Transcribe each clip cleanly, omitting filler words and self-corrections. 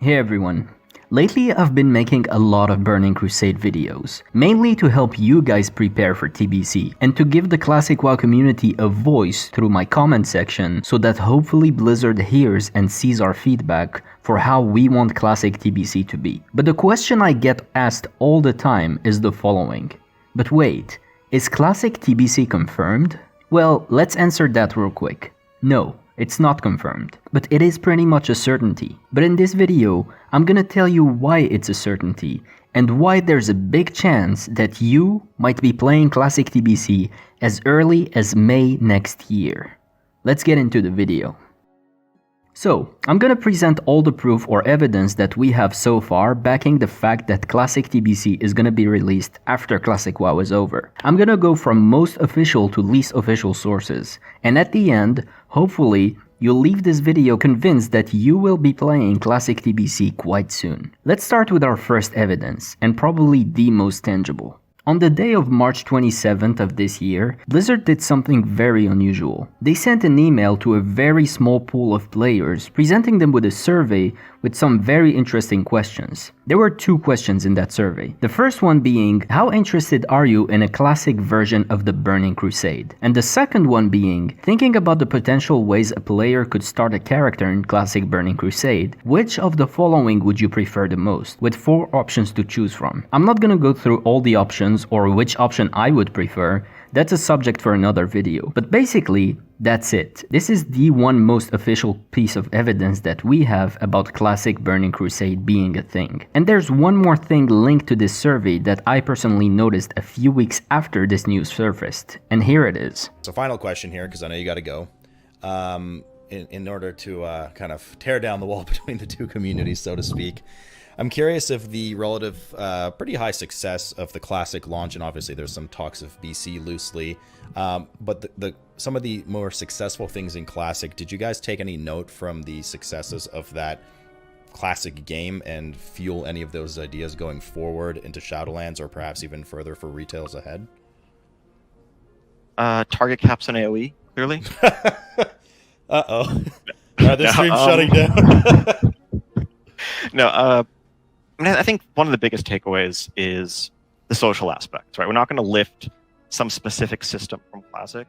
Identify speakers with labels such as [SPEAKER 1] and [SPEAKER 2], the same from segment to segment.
[SPEAKER 1] Hey everyone. Lately I've been making a lot of Burning Crusade videos, mainly to help you guys prepare for TBC and to give the Classic WoW community a voice through my comment section so that hopefully Blizzard hears and sees our feedback for how we want Classic TBC to be. But the question I get asked all the time is the following. But wait, is Classic TBC confirmed? Well, let's answer that real quick. No. It's not confirmed, but it is pretty much a certainty. But in this video, I'm gonna tell you why it's a certainty, and why there's a big chance that you might be playing Classic TBC as early as May next year. Let's get into the video. So, I'm gonna present all the proof or evidence that we have so far backing the fact that Classic TBC is gonna be released after Classic WoW is over. I'm gonna go from most official to least official sources, and at the end, hopefully, you'll leave this video convinced that you will be playing Classic TBC quite soon. Let's start with our first evidence, and probably the most tangible. On the day of March 27th of this year, Blizzard did something very unusual. They sent an email to a very small pool of players, presenting them with a survey with some very interesting questions. There were two questions in that survey. The first one being, how interested are you in a classic version of the Burning Crusade? And the second one being, thinking about the potential ways a player could start a character in Classic Burning Crusade, which of the following would you prefer the most? With 4 options to choose from. I'm not gonna go through all the options or which option I would prefer. That's a subject for another video. But basically, that's it. This is the one most official piece of evidence that we have about Classic Burning Crusade being a thing. And there's one more thing linked to this survey that I personally noticed a few weeks after this news surfaced. And here it is.
[SPEAKER 2] So final question here, because I know you got to go. In order to kind of tear down the wall between the two communities, so to speak, I'm curious if the relative pretty high success of the Classic launch, and obviously there's some talks of BC loosely, but some of the more successful things in Classic, did you guys take any note from the successes of that Classic game and fuel any of those ideas going forward into Shadowlands or perhaps even further for retails ahead?
[SPEAKER 3] Target caps on AoE, clearly.
[SPEAKER 2] Uh-oh. This stream's shutting down.
[SPEAKER 3] No, I think one of the biggest takeaways is the social aspects, right? We're not going to lift some specific system from Classic.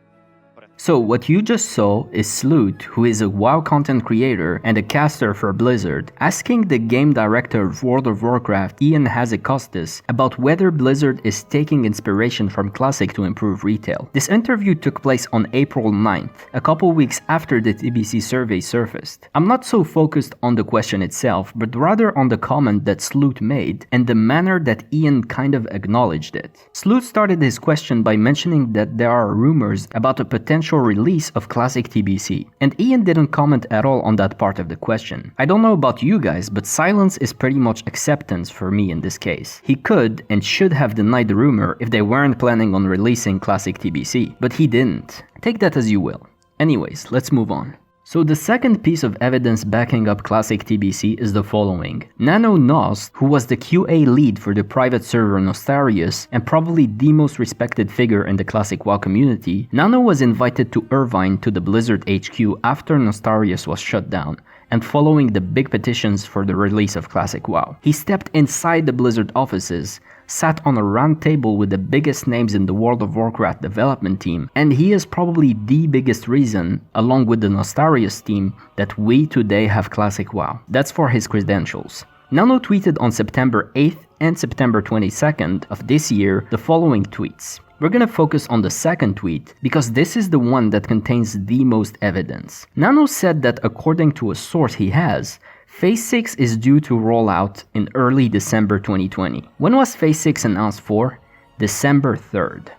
[SPEAKER 1] So what you just saw is Sloot, who is a WoW content creator and a caster for Blizzard, asking the game director of World of Warcraft, Ian Hazzikostas, about whether Blizzard is taking inspiration from Classic to improve retail. This interview took place on April 9th, a couple weeks after the TBC survey surfaced. I'm not so focused on the question itself, but rather on the comment that Sloot made and the manner that Ian kind of acknowledged it. Sloot started his question by mentioning that there are rumors about a potential release of Classic TBC, and Ian didn't comment at all on that part of the question. I don't know about you guys, but silence is pretty much acceptance for me in this case. He could and should have denied the rumor if they weren't planning on releasing Classic TBC, but he didn't. Take that as you will. Anyways, let's move on. So the second piece of evidence backing up Classic TBC is the following. Nano Nos, who was the QA lead for the private server Nostarius and probably the most respected figure in the Classic WoW community, Nano was invited to Irvine to the Blizzard HQ after Nostarius was shut down, and following the big petitions for the release of Classic WoW. He stepped inside the Blizzard offices, sat on a round table with the biggest names in the World of Warcraft development team, and he is probably the biggest reason, along with the Nostarius team, that we today have Classic WoW. That's for his credentials. Nano tweeted on September 8th and September 22nd of this year the following tweets. We're gonna focus on the second tweet because this is the one that contains the most evidence. Nano said that according to a source he has, Phase 6 is due to roll out in early December 2020. When was Phase 6 announced for? December 3rd.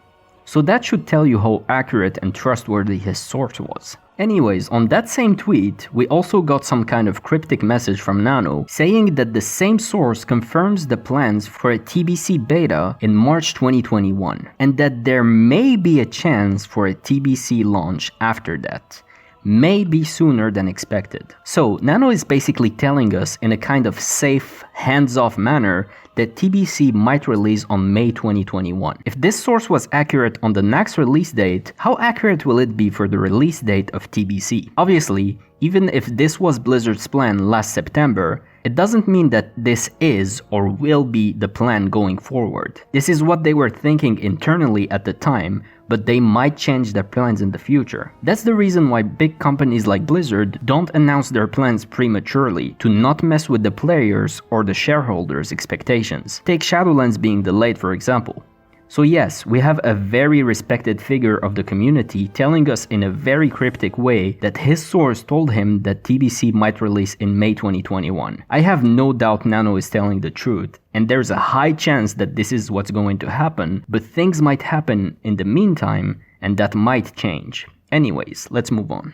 [SPEAKER 1] So that should tell you how accurate and trustworthy his source was. Anyways, on that same tweet, we also got some kind of cryptic message from Nano saying that the same source confirms the plans for a TBC beta in March 2021 and that there may be a chance for a TBC launch after that. Maybe sooner than expected. So Nano is basically telling us in a kind of safe, hands-off manner that TBC might release on May 2021. If this source was accurate on the next release date, how accurate will it be for the release date of TBC? Obviously, even if this was Blizzard's plan last September, it doesn't mean that this is or will be the plan going forward. This is what they were thinking internally at the time, but they might change their plans in the future. That's the reason why big companies like Blizzard don't announce their plans prematurely, to not mess with the players or the shareholders' expectations. Take Shadowlands being delayed, for example. So yes, we have a very respected figure of the community telling us in a very cryptic way that his source told him that TBC might release in May 2021. I have no doubt Nano is telling the truth, and there's a high chance that this is what's going to happen, but things might happen in the meantime, and that might change. Anyways, let's move on.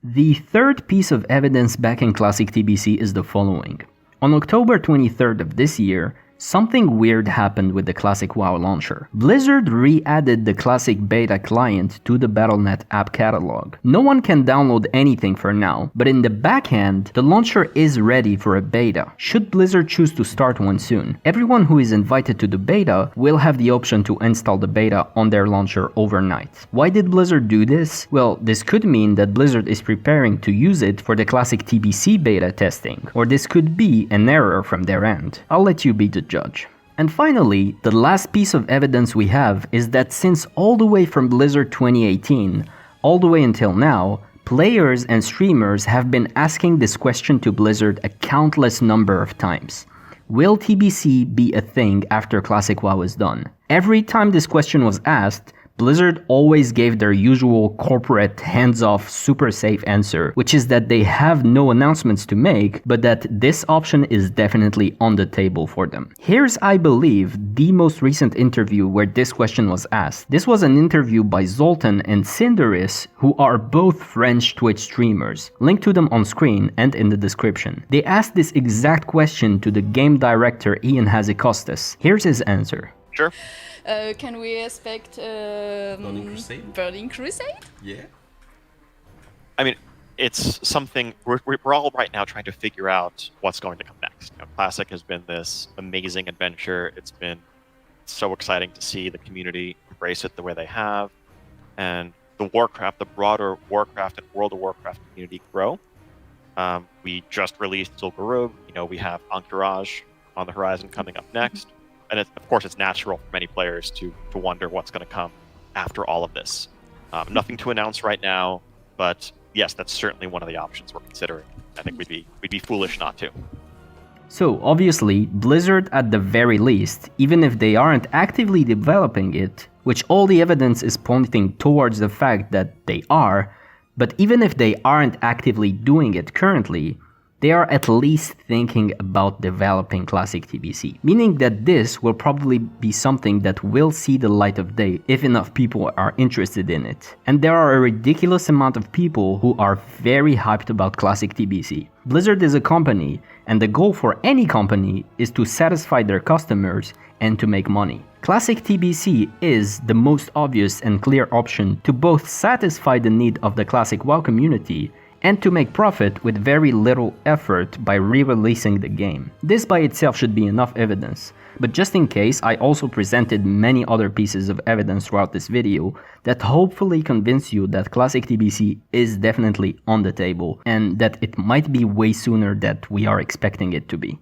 [SPEAKER 1] The third piece of evidence backing Classic TBC is the following. On October 23rd of this year, something weird happened with the Classic WoW launcher. Blizzard re-added the Classic beta client to the Battle.net app catalog. No one can download anything for now, but in the backhand, the launcher is ready for a beta, should Blizzard choose to start one soon. Everyone who is invited to the beta will have the option to install the beta on their launcher overnight. Why did Blizzard do this? Well, this could mean that Blizzard is preparing to use it for the Classic TBC beta testing, or this could be an error from their end. I'll let you be the judge. And finally, the last piece of evidence we have is that since all the way from Blizzard 2018, all the way until now, players and streamers have been asking this question to Blizzard a countless number of times. Will TBC be a thing after Classic WoW is done? Every time this question was asked, Blizzard always gave their usual corporate, hands-off, super safe answer, which is that they have no announcements to make, but that this option is definitely on the table for them. Here's, I believe, the most recent interview where this question was asked. This was an interview by Zoltan and Cinderis, who are both French Twitch streamers. Link to them on screen and in the description. They asked this exact question to the game director Ian Hazikostas. Here's his answer.
[SPEAKER 3] Sure.
[SPEAKER 4] Can we expect
[SPEAKER 2] Burning Crusade?
[SPEAKER 4] Burning Crusade?
[SPEAKER 2] Yeah.
[SPEAKER 3] I mean, it's something we're all right now trying to figure out what's going to come next. You know, Classic has been this amazing adventure. It's been so exciting to see the community embrace it the way they have, and the broader Warcraft and World of Warcraft community grow. We just released Zul'Gurub. You know, we have Entourage on the horizon coming up next. And of course, it's natural for many players to wonder what's going to come after all of this. Nothing to announce right now, but yes, that's certainly one of the options we're considering. I think we'd be foolish not to.
[SPEAKER 1] So obviously, Blizzard at the very least, even if they aren't actively developing it, which all the evidence is pointing towards the fact that they are, but even if they aren't actively doing it currently, they are at least thinking about developing Classic TBC, meaning that this will probably be something that will see the light of day if enough people are interested in it. And there are a ridiculous amount of people who are very hyped about Classic TBC. Blizzard is a company, and the goal for any company is to satisfy their customers and to make money. Classic TBC is the most obvious and clear option to both satisfy the need of the Classic WoW community and to make profit with very little effort by re-releasing the game. This by itself should be enough evidence, but just in case, I also presented many other pieces of evidence throughout this video that hopefully convince you that Classic TBC is definitely on the table and that it might be way sooner than we are expecting it to be.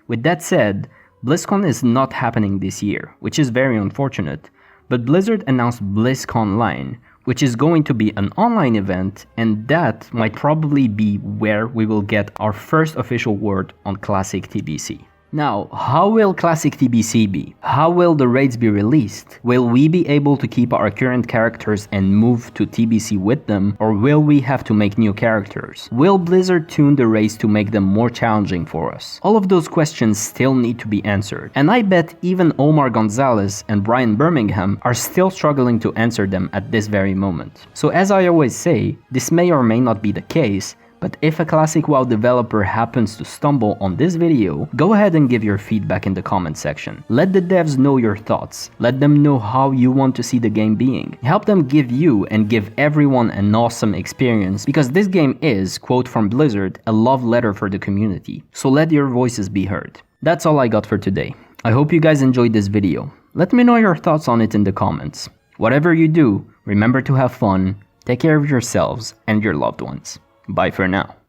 [SPEAKER 1] With that said, BlizzCon is not happening this year, which is very unfortunate, but Blizzard announced BlizzConline, which is going to be an online event, and that might probably be where we will get our first official word on Classic TBC. Now, how will Classic TBC be? How will the raids be released? Will we be able to keep our current characters and move to TBC with them, or will we have to make new characters? Will Blizzard tune the raids to make them more challenging for us? All of those questions still need to be answered, and I bet even Omar Gonzalez and Brian Birmingham are still struggling to answer them at this very moment. So as I always say, this may or may not be the case, but if a Classic WoW developer happens to stumble on this video, go ahead and give your feedback in the comment section. Let the devs know your thoughts. Let them know how you want to see the game being. Help them give you and give everyone an awesome experience, because this game is, quote from Blizzard, a love letter for the community. So let your voices be heard. That's all I got for today. I hope you guys enjoyed this video. Let me know your thoughts on it in the comments. Whatever you do, remember to have fun, take care of yourselves and your loved ones. Bye for now.